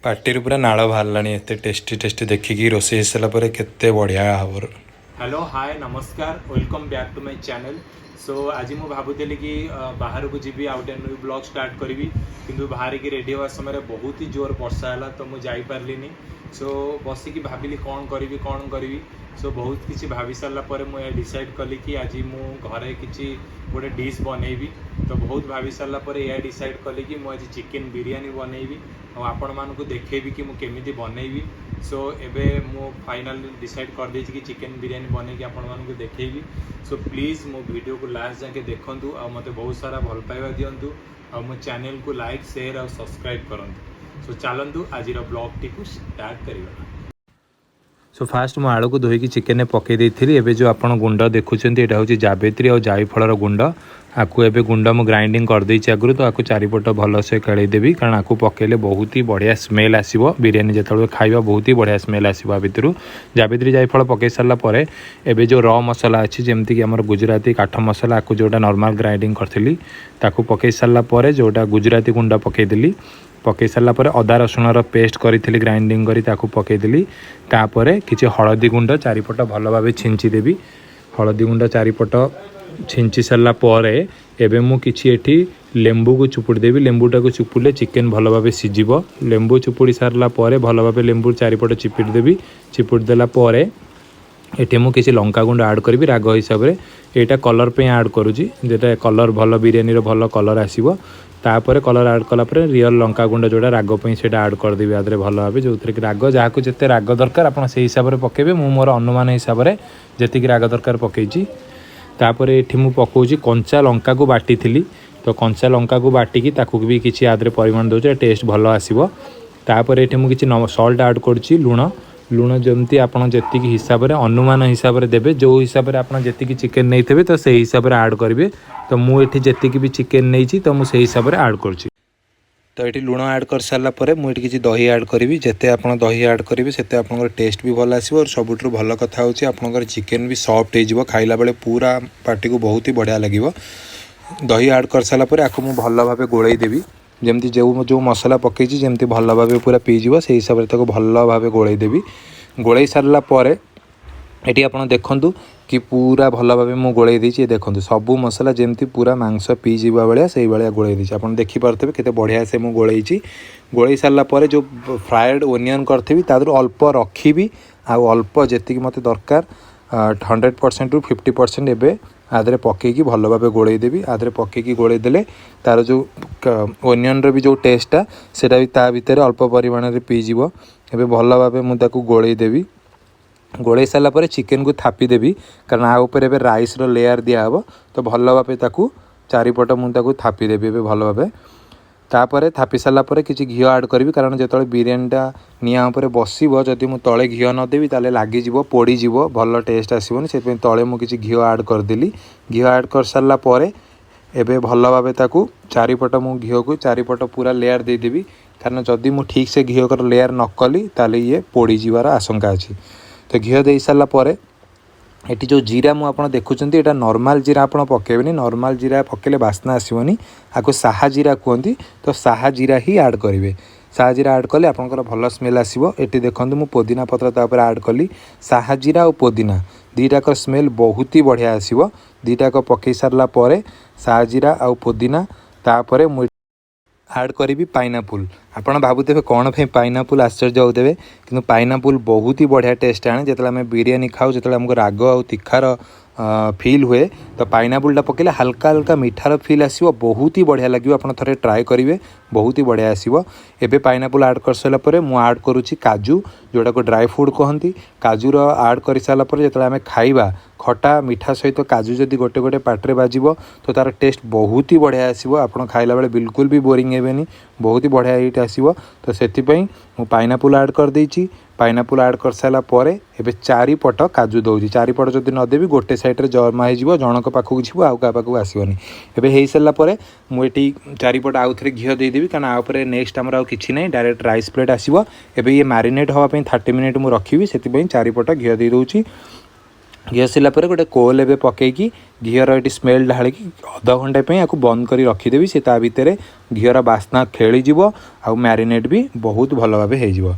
Party पूरा नाड़ बाहर एत टेस्टी टेस्टी देखिकी रोसे सारापर केते बढ़िया हबर। हेलो हाय नमस्कार welcome back to my channel. So आज मुझे भावुली कि बाहर को जी आउ टे न्यू ब्लॉग स्टार्ट करी कि बाहर की रेडी हवा समय बहुत ही जोर वर्षा है तो मुझे जापारे। सो बसिकी भाविली कौन करी। सो बहुत किसी भावी सारापर मुझे डिसाइड कली कि आज मु घरे किसी गोटे डिश बनईबी। तो बहुत भावी सारापर यह डिसाइड कली कि मुझे चिकेन बिरियानी बनईबी आपण मानक देखेबी कि मुझे बनईबी। सो एबे मु फाइनल डिसाइड कर देछि कि चिकेन बिरियानी बने कि आपण मानक देखेबी। सो प्लीज़ मो वीडियो को लास्ट जाके देखंतु आ मते बहुत सारा भल पाइबा दियंतु आ मो चैनल को लाइक शेयर और सब्सक्राइब करंतु। सो चलंतु आज ब्लॉग टी को स्टार्ट करिबा। सो फास्ट मु आलू को धोईकी चिकेन पकई देती। एबे जो आपण गुंड देखुं यहाँ हूँ जावित्री और जायफल गुंड। आपको एबे गुंड मु ग्राइंडिंग कर देछि आगु तो आपको चारिपट भलसे खेलदेवी कारण आपको पकेले बहुत ही बढ़िया स्मेल आसो। बिरियानी जो खाइबा बहुत ही बढ़िया स्मेल आसो भितर। जावित्री जायफल पकई सारापर एबे जो र मसला अच्छी जमती कि आम गुजराती काठ मसला आपको जोटा नॉर्मल ग्राइंडिंग करी ताकू पकई सारापर जोटा गुजराती गुंड पकईदेली। पकई सारापर अदा रसुण पेस्ट करी ग्राइंडिंग करी ताकू पकईदेली। तापर किसी हलदी गुंड चारिपट भल भाव छिंचीदेवी। हलदी गुंड चारिपट छिंची सारापर एबे मु किछि एठी लेंबू को चुपुड़ी देवी। लेंबूटा को चुपुड़े चिकेन भल भाव सीझिब। लेंबू चुपुड़ी सारा पर भल भाव लेंबू चारिपट चिपुड़ी देवी। चिपुड़ी देला पर एठी मु किछि लंका गुंड ऐड करी राग हिसाब रे। एटा कलर पे ऐड करूची जेटा कलर भल बिरियानी रो भल कलर आसीबो। तापर कलर ऐड कलापर रियल लंका गुंड जोड़ा राग से ऐड करदेवी आदि भल भाव जो कि राग जहाँ को जिते राग दरकार आप हिसाब से पकेबे। मु मोर अनुमान हिसाब से जी राग दरकार पकईची। तापर एठी मु पकाउची कंचा लंका को बाटी थी तो कंचा लंका को बाटिकी ताकू भी किसी आदि परिमाण दूचे टेस्ट भल आसीबो। तापर एठी मु किछि सॉल्ट ऐड करछि लुण जमती आपन जेतिक हिसाब से अनुमान हिसाब से देबे। जो हिसाब से आपन जेतिक चिकेन नहीं थे तो से हिसाब से ऐड करेंगे। तो मुझे जेतिक भी चिकेन नहीं तो मुझे हिसाब से ऐड कर। तो ये लुण ऐड कर सारापर मुझे किसी दही ऐड करी। जिते आप दही ऐड करेंगे से आप टेस्ट भी भल आसो। और सबुठ भल कथा होची आपनकर चिकेन भी सॉफ्ट हो खाइला बेले पूरा पार्टी को बहुत ही बढ़िया लगे। दही ऐड कर सारापर आपको मुझे भल भाव गोलई देवी जमती जो मसला पकई जमती भल भाव पूरा पीजी से हिसाब से भल भाव गोलई देवी। गोलई सारापर ये आप देखु कि पूरा भल भाव मुझे गोलई देती। देखो सबू मसला जमती पूरा मांस पीजा भाया से भाया गोलई देती। आप देखिपे केते बढ़िया से मुझे गोलई। गोलई सारापर जो फ्राएड ओनियन करी अल्प रखी अल्प जी मत दरकार 100% रू 50% एवं आदरे पकईकी भल भाव गोलई देवी। आदरे पकईकी गोलई देले तार जो ओनियन रो भी जो टेस्टा सेटा भी ता भितर अल्प परिमाण में पीजी। एवं भल भाव मुझे गोलई देवी। गोलई सारापर चिकेन को थापी देवी कारण आ उपर राइस रो लेयर दिहब तो भल भाव ताकू चारिपट मुझे थापी देवी भल भाव। तापर थापी सारापर किसी घी ऐड करी कारण जो बिरियानीटा निआँ उपर बसब जदि मुझे तले घी नदेवी ताले लगिज पोड़ीज भल टेस्ट आसबनी से तले मुझे घी ऐड करदेली। घी ऐड कर सारापर एबे भल भाव ताकू चारिपट मु घी को चारिपट पूरा लेयर देदेवी कारण जदि मु ठीक से घी कर लेयर न कली ताले ये पोड़ी जीवार आशंका अच्छी। तो घी दे सारापर एटी जो जीरा मुझे देखुं यहाँ नॉर्मल जीरा आप पकेबनी। नॉर्मल जीरा पकेले बास्ना आसबनी आपको साहा जीरा कहती तो साहा जीरा ही ऐड करेंगे। साहा जीरा ऐड कले आपंकर भल स्मेल आसो। ये देखो मुझे पुदीना पत्र तापर ऐड कली साहा जीरा और पुदीना दीटाक स्मेल बहुत ही बढ़िया आसो। दीटाक पकई सारापर साहा जीरा और पुदीना तापर ऐड करी पाइनापुल। आपड़ भावुथे कौन पे पाइनापुल आश्चर्य होते कि पाइनापुल बहुत ही बढ़िया टेस्ट आने जो आम बिरियानी खाऊ जो आमको राग और तीखार फील हुए तो पाइनापुलटा पकेले हल्का हल्का मीठार फील आसो बहुत ही बढ़िया लगे। आप थे ट्राए करेंगे बहुत ही बढ़िया आसो। एबे पाइनापुल ऐड कर सारापर मु ऐड करुच्ची काजू जोटा को ड्राई फ्रूट कहती। काजूर ऐड कर सारापर जो आम खाइबा खटा मीठा सहित काजू जदि गोटे गोटे पाटे बाजिब तो तार टेस्ट बहुत ही बढ़िया आसो। आप खाइला बेले बिल्कुल भी बोरिंग हेबेनी बहुत ही बढ़िया ये आसो। तो से पाइनापुल ऐड कर देइछि। पाइनापुल ऐड कर सारापर एबे चारिपट काजू दौजी चारिपट जदि नदेवी गोटे साइड्रे जमा हो जनक पाखक जीव आउ क्या पाखक आसबनी। एबे हो सारापर मुझे चारिपट आउ थे घी देदेवी कारण आउे नेक्स्ट आमर किसी ना डायरेक्ट राइस प्लेट आसो। एबे ये मैरिनेट होगापी 30 मिनिट मुझे रखी से चारिपट घी दे दूँगी। घी आसला गोटे कोल एवं पकईकी घीर ये स्मेल ढालिकी अध घंटे या बंद कर रखीदेवी से ता भितर घीर बास्ना खेलीज आ मैरिनेट भी बहुत भल भाव हो।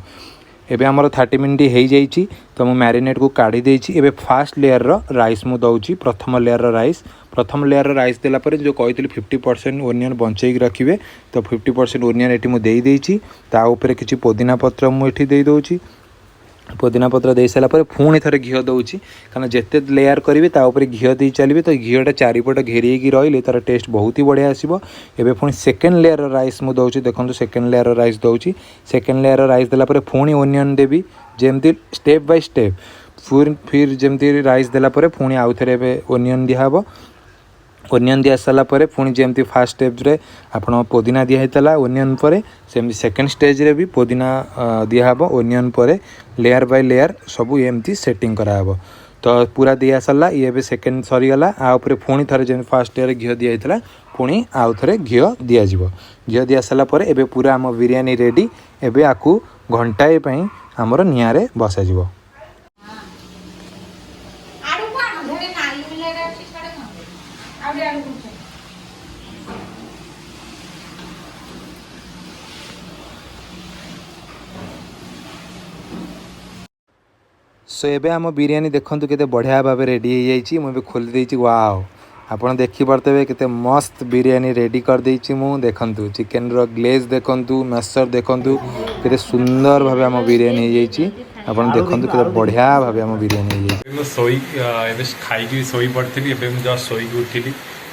एबे आमर 30 मिनट हो जाइए तो मु मैरिनेट को काढ़ी देछि। एबे फास्ट लेयर राइस मु दउछि प्रथम लेयर राइस देला पर जो कही 50% ओनियन बंचेक रखिए तो 50% ओनियन एटी मु देई देछि। ता ऊपर किछि पुदीना पत्र मु एठी देई दउछि। पुदीना पत्र दे सारा पर पुणी थे घी दौची कारण जिते लेयर करेंगे तापर घी दे चलिए तो घीटा चारिपट घेरी रही तार टेस्ट बहुत ही बढ़िया आसो। एबे पुणी सेकेंड लेयर राइस मु दौची देखो सेकेंड लेयर राइस दौची। सेकेंड लेयर राइस देला पर पुणी ओनियन देवी जमती स्टेप बाय स्टेप फिर जमती राइस देला पर पुणी आउ थे ओनियन दिहब। ओनियन दिया सारा पर पुणी जमती फास्ट स्टेप रे आपण पुदीना दिहला ओनियन पर सेमती सेकेंड स्टेज रे भी पुदीना दिहब ओनियन पर लेयर बाय लेयर सबू एमती सेटिंग कराहब। तो पूरा दिया सारा ये सेकेंड सरीगला आउे पुणी थे जमी फास्ट लेयर घी दिखाई पुणी आउ थे घी दिज्व। घी दि सारा पर एबे पूरा आम बिरियानी रेडी। एबे आकु घंटाए आमर निआरे बसाजिव। सो एबे आम बिरियानी देखंतु केते बढ़िया भाव रेडी हो जाइए। मुझे खोली देछि वाओ आपन देखि पारते केते मस्त बिरियानी रेडी कर देछि। मु देखंतु चिकन रो ग्लेज देखंतु मिक्सचर देखंतु केते सुंदर भाव आम बिरियानी हो जाइए। आपन देखंतु केते बढ़िया भाव आम बिरियानी हो जाइए। मु सोई एबे खाई सोई पड़ती एबे मु जस्ट सोई उठिली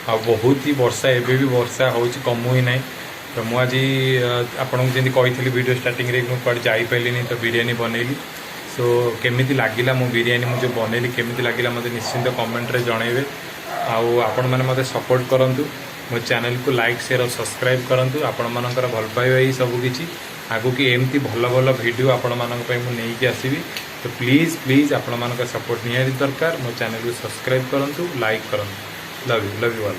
आ बहुत ही वर्षा एबे भी वर्षा होछि कमु ही नहीं। तो मु आज आपन जेंति कहितली वीडियो स्टार्टिंग रे मु पड़ जाई पैलिनी तो बिरियानी बनैली। सो केमिति लागिला मो बिरियानी मुझे बनैली केमिति लागिला मते निश्चिंत कमेंट रे जणैबे। आउ आपण माने मते सपोर्ट करंतु मो चैनल को लाइक शेयर और सब्सक्राइब करंतु। आपण मानकर भल पाइबा ही सब किछि आगु की एमती भल भल वीडियो आपण मानक पई मु नेकी आसीबी। तो प्लीज आपण मानकर सपोर्ट निहारी दरकार। मो चैनल को सब्सक्राइब करंतु लाइक करंतु। Love you all.